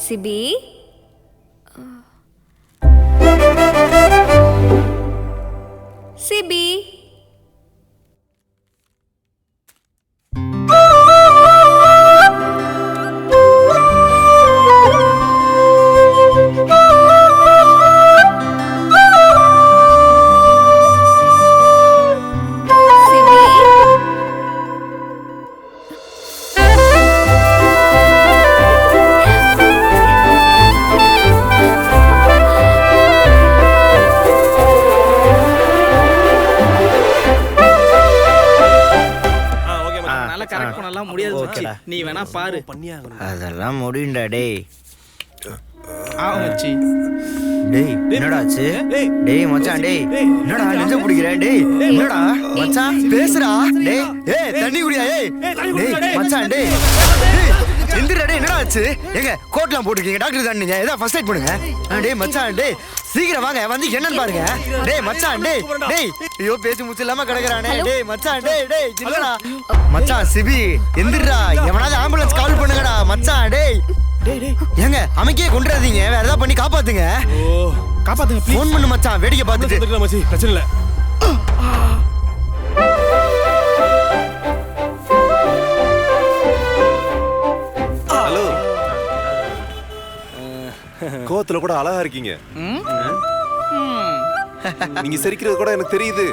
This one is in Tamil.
சிபி சிபி நீ வேணா பாரு. அதெல்லாம் முடியும்டா டேய். மச்சி டேய் என்னடா ஆச்சு? டேய் மச்சான் டேய் என்னடா நெஞ்ச புடிக்குற? டேய் என்னடா மச்சான் பேசுடா. டேய் ஏய் தண்ணி குடியா? ஏய் டேய் மச்சான் டேய் எந்திரடா. டேய் என்னடா ஆச்சு? ஏங்க கோட்லாம் போட்டுருக்கீங்க, டாக்டர் தானீங்க, ஏதா ஃபர்ஸ்ட் எய்ட் பண்ணுங்க. டேய் மச்சான் டேய் சீக்கிரம் வாங்க, வந்து என்னன்னு பாருங்க. டேய் மச்சான் டேய் டேய் ஐயோ பேச்சு மூச்சு இல்லாம கிடக்குறானே. டேய் மச்சான் டேய் டேய் என்னடா மச்சான் சிபி எந்திரடா, எவனாவது ஆம்புலன்ஸ் கால் பண்ணுங்கடா மச்சான். டேய் ஏங்க அமைக்கே கொண்டுறாதீங்க, வேற ஏதாவது பண்ணி காப்பாத்துங்க. காப்பாத்துங்க ஃபோன் பண்ணு மச்சான், வேடிக்கை பார்த்துட்டு. மச்சி பிரச்சனை இல்ல. ஹலோ, கோவத்துல கூட அழகா இருக்கீங்க. நீங்க சிரிக்கிறது கூட எனக்கு தெரியுது.